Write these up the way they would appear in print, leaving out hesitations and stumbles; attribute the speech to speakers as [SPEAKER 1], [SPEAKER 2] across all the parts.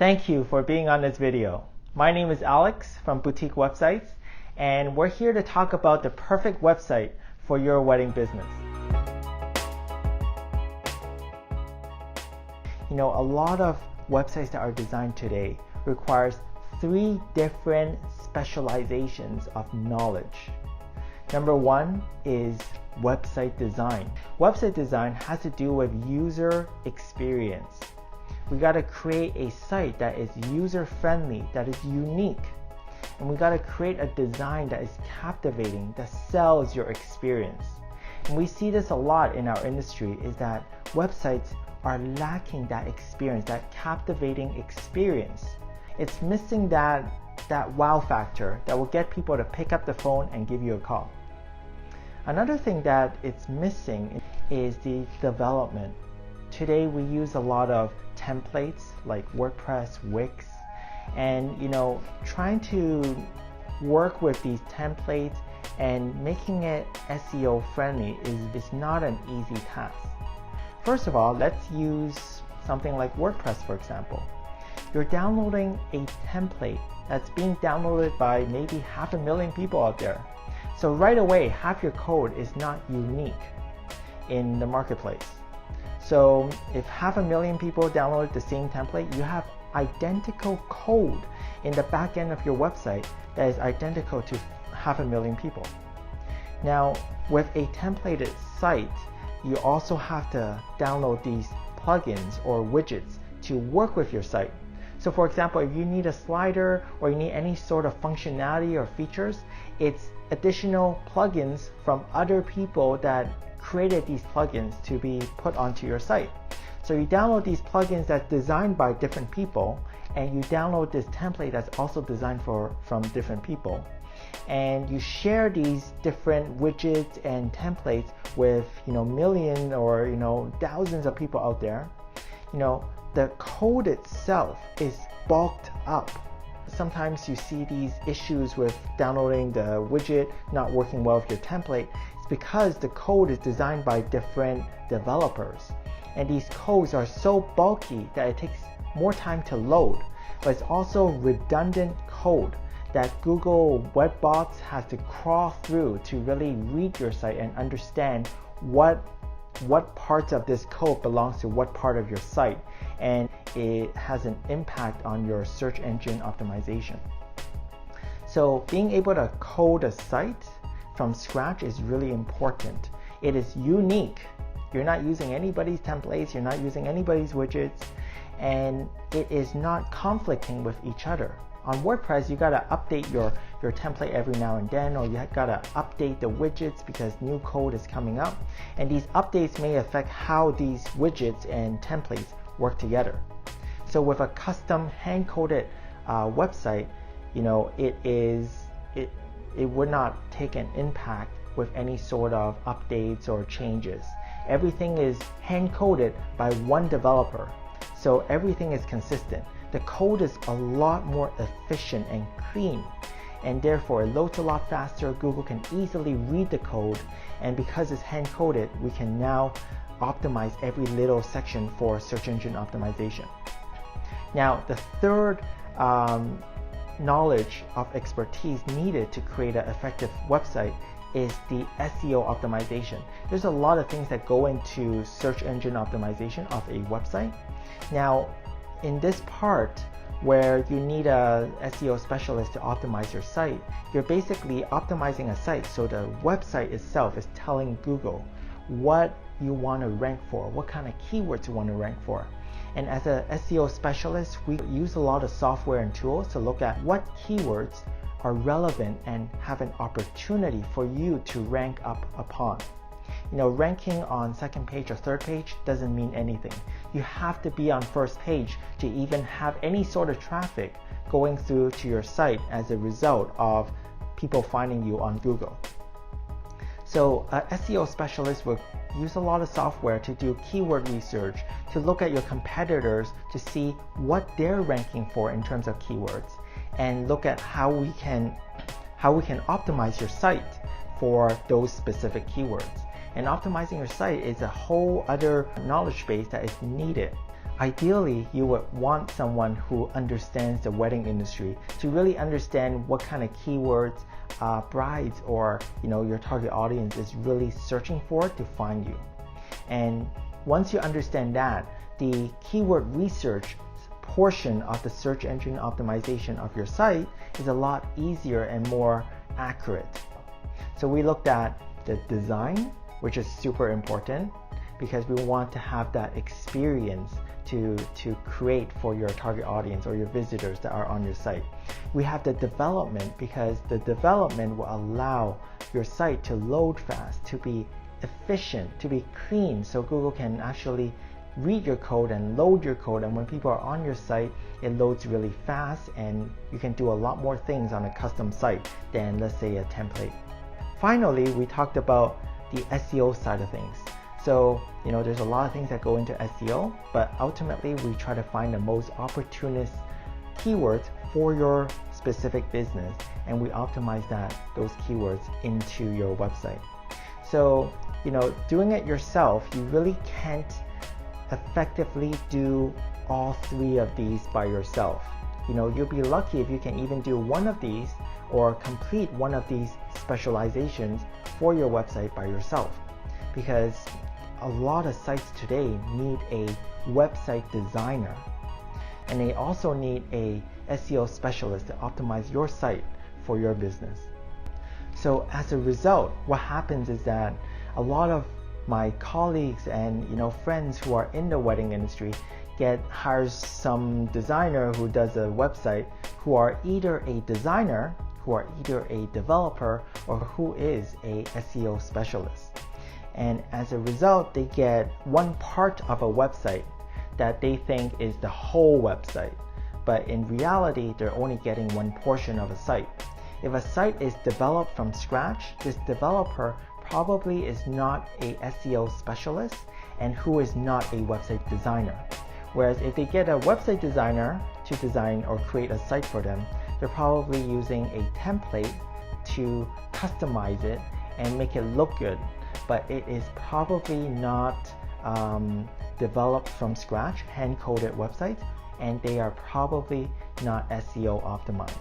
[SPEAKER 1] Thank you for being on this video. My name is Alex from Boutique Websites, and we're here to talk about the perfect website for your wedding business. A lot of websites that are designed today requires 3 different specializations of knowledge. Number 1 is website design. Website design has to do with user experience. We got to create a site that is user-friendly, that is unique. And we got to create a design that is captivating, that sells your experience. And we see this a lot in our industry, is that websites are lacking that experience, that captivating experience. It's missing that wow factor that will get people to pick up the phone and give you a call. Another thing that it's missing is the development. Today we use a lot of templates like WordPress, Wix, and trying to work with these templates and making it SEO friendly is not an easy task. First of all, let's use something like WordPress, for example. You're downloading a template that's being downloaded by maybe 500,000 people out there. So right away, half your code is not unique in the marketplace. So if 500,000 people download the same template, you have identical code in the back end of your website that is identical to 500,000 people. Now, with a templated site, you also have to download these plugins or widgets to work with your site. So for example, if you need a slider or you need any sort of functionality or features, it's additional plugins from other people that created these plugins to be put onto your site. So you download these plugins that's designed by different people, and you download this template that's also designed from different people. And you share these different widgets and templates with millions or thousands of people out there. The code itself is bulked up. Sometimes you see these issues with downloading the widget not working well with your template. It's because the code is designed by different developers, and these codes are so bulky that it takes more time to load. But it's also redundant code that Google web bots has to crawl through to really read your site and understand what parts of this code belongs to what part of your site, and it has an impact on your search engine optimization. So being able to code a site from scratch is really important. It is unique. You're not using anybody's templates, you're not using anybody's widgets, and it is not conflicting with each other. On WordPress, you gotta update your template every now and then, or you gotta update the widgets because new code is coming up. And these updates may affect how these widgets and templates work together. So with a custom hand-coded website, it would not take an impact with any sort of updates or changes. Everything is hand-coded by one developer, so everything is consistent. The code is a lot more efficient and clean, and therefore it loads a lot faster. Google can easily read the code, and because it's hand-coded, we can now optimize every little section for search engine optimization. Now, the third knowledge of expertise needed to create an effective website is the SEO optimization. There's a lot of things that go into search engine optimization of a website. Now, in this part where you need a SEO specialist to optimize your site, you're basically optimizing a site so the website itself is telling Google what you want to rank for, what kind of keywords you want to rank for. And as a SEO specialist, we use a lot of software and tools to look at what keywords are relevant and have an opportunity for you to rank up upon. Ranking on second page or third page doesn't mean anything. You have to be on first page to even have any sort of traffic going through to your site as a result of people finding you on Google. So an SEO specialist will use a lot of software to do keyword research, to look at your competitors to see what they're ranking for in terms of keywords, and look at how we can optimize your site for those specific keywords. And optimizing your site is a whole other knowledge base that is needed. Ideally, you would want someone who understands the wedding industry to really understand what kind of keywords brides or your target audience is really searching for to find you. And once you understand that, the keyword research portion of the search engine optimization of your site is a lot easier and more accurate. So we looked at the design, which is super important because we want to have that experience to create for your target audience or your visitors that are on your site. We have the development because the development will allow your site to load fast, to be efficient, to be clean, so Google can actually read your code and load your code, and when people are on your site, it loads really fast and you can do a lot more things on a custom site than, let's say, a template. Finally, we talked about the SEO side of things. So, there's a lot of things that go into SEO, but ultimately we try to find the most opportunist keywords for your specific business, and we optimize those keywords into your website. So, doing it yourself, you really can't effectively do all three of these by yourself. You'll be lucky if you can even do one of these or complete one of these specializations for your website by yourself, because a lot of sites today need a website designer, and they also need a SEO specialist to optimize your site for your business. So as a result, what happens is that a lot of my colleagues and friends who are in the wedding industry hires some designer who does a website, who are either a designer, who are either a developer, or who is a SEO specialist. And as a result, they get one part of a website that they think is the whole website, but in reality, they're only getting one portion of a site. If a site is developed from scratch, this developer probably is not a SEO specialist and who is not a website designer. Whereas if they get a website designer to design or create a site for them, they're probably using a template to customize it and make it look good, but it is probably not developed from scratch, hand-coded websites, and they are probably not SEO optimized.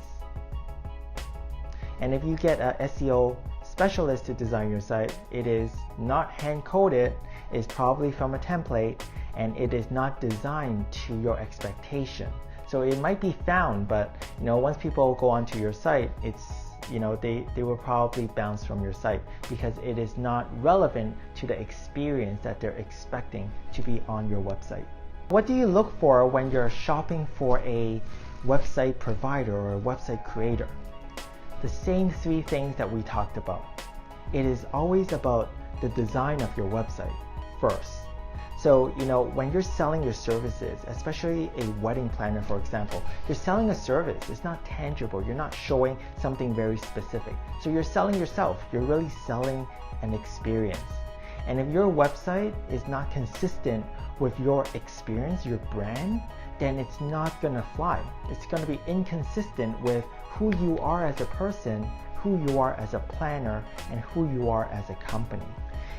[SPEAKER 1] And if you get a SEO specialist to design your site, it is not hand-coded, it's probably from a template, and it is not designed to your expectation. So it might be found, but once people go onto your site, it's they will probably bounce from your site because it is not relevant to the experience that they're expecting to be on your website. What do you look for when you're shopping for a website provider or a website creator? The same three things that we talked about. It is always about the design of your website first. So, when you're selling your services, especially a wedding planner, for example, you're selling a service. It's not tangible. You're not showing something very specific. So you're selling yourself. You're really selling an experience. And if your website is not consistent with your experience, your brand, then it's not going to fly. It's going to be inconsistent with who you are as a person, who you are as a planner, and who you are as a company.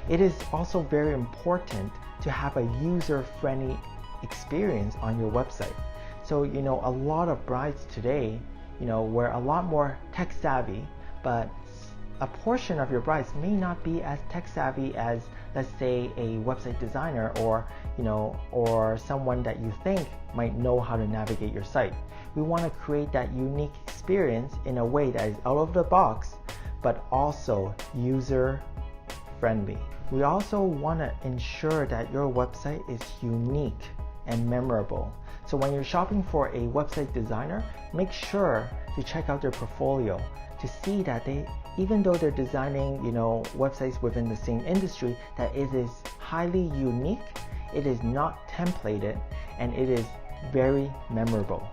[SPEAKER 1] It is also very important to have a user-friendly experience on your website. So, a lot of brides today, we're a lot more tech-savvy, but a portion of your brides may not be as tech-savvy as, let's say, a website designer or someone that you think might know how to navigate your site. We want to create that unique experience in a way that is out of the box, but also user-friendly. We also want to ensure that your website is unique and memorable. So when you're shopping for a website designer, make sure to check out their portfolio to see that even though they're designing, websites within the same industry, that it is highly unique, it is not templated, and it is very memorable.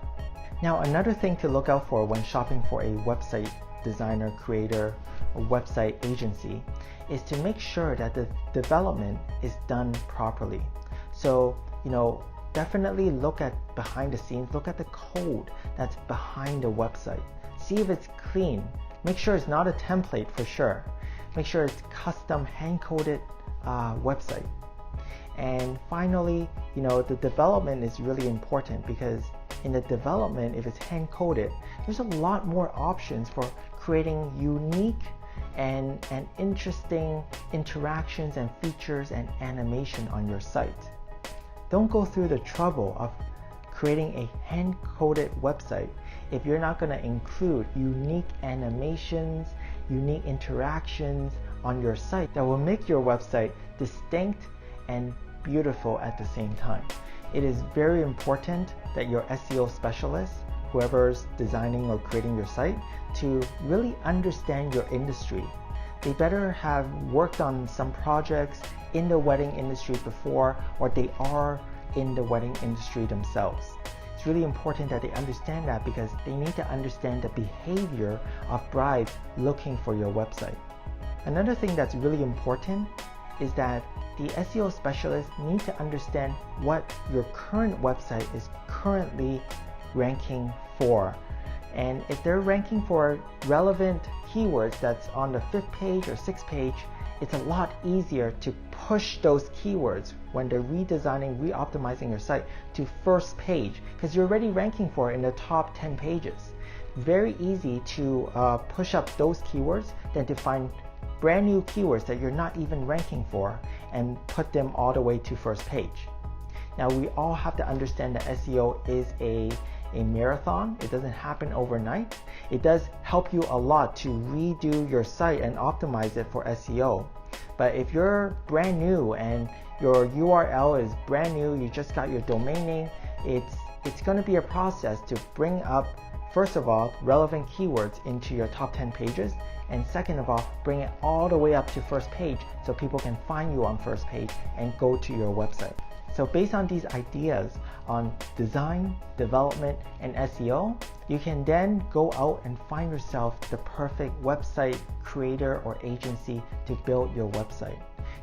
[SPEAKER 1] Now, another thing to look out for when shopping for a website designer, creator, or website agency is to make sure that the development is done properly. So, definitely look at behind the scenes, look at the code that's behind the website. See if it's clean. Make sure it's not a template for sure. Make sure it's custom hand-coded website. And finally, the development is really important, because in the development, if it's hand-coded, there's a lot more options for creating unique and interesting interactions and features and animation on your site. Don't go through the trouble of creating a hand-coded website if you're not going to include unique animations, unique interactions on your site that will make your website distinct and beautiful at the same time. It is very important that your SEO specialist, whoever's designing or creating your site, to really understand your industry. They better have worked on some projects in the wedding industry before, or they are in the wedding industry themselves. It's really important that they understand that, because they need to understand the behavior of brides looking for your website. Another thing that's really important is that the SEO specialists need to understand what your current website is currently ranking for. And if they're ranking for relevant keywords that's on the 5th page or 6th page, it's a lot easier to push those keywords when they're redesigning, re-optimizing your site to 1st page, because you're already ranking for it in the top 10 pages. Very easy to push up those keywords than to find brand new keywords that you're not even ranking for and put them all the way to 1st page. Now, we all have to understand that SEO is a marathon. It doesn't happen overnight. It does help you a lot to redo your site and optimize it for SEO. But if you're brand new and your URL is brand new, you just got your domain name, it's going to be a process to bring up, first of all, relevant keywords into your top 10 pages, and second of all, bring it all the way up to 1st page so people can find you on 1st page and go to your website. So based on these ideas on design, development, and SEO, you can then go out and find yourself the perfect website creator or agency to build your website.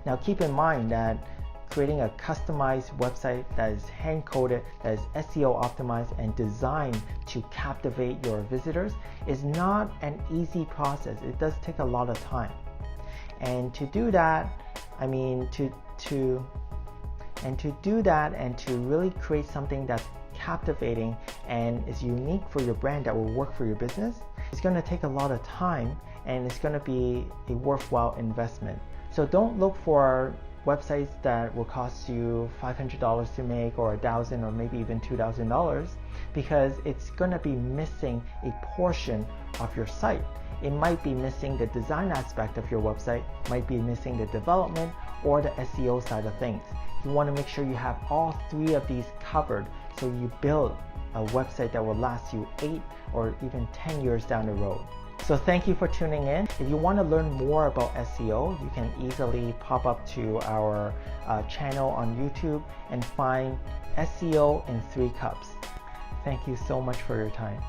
[SPEAKER 1] Now keep in mind that creating a customized website that is hand-coded, that is SEO optimized and designed to captivate your visitors is not an easy process. It does take a lot of time. And to do that, and to really create something that's captivating and is unique for your brand that will work for your business, it's going to take a lot of time, and it's going to be a worthwhile investment. So don't look for websites that will cost you $500 to make, or $1,000, or maybe even $2,000, because it's going to be missing a portion of your site. It might be missing the design aspect of your website, might be missing the development or the SEO side of things. You want to make sure you have all 3 of these covered, so you build a website that will last you 8 or even 10 years down the road. So thank you for tuning in. If you want to learn more about SEO, you can easily pop up to our channel on YouTube and find SEO in 3 cups. Thank you so much for your time.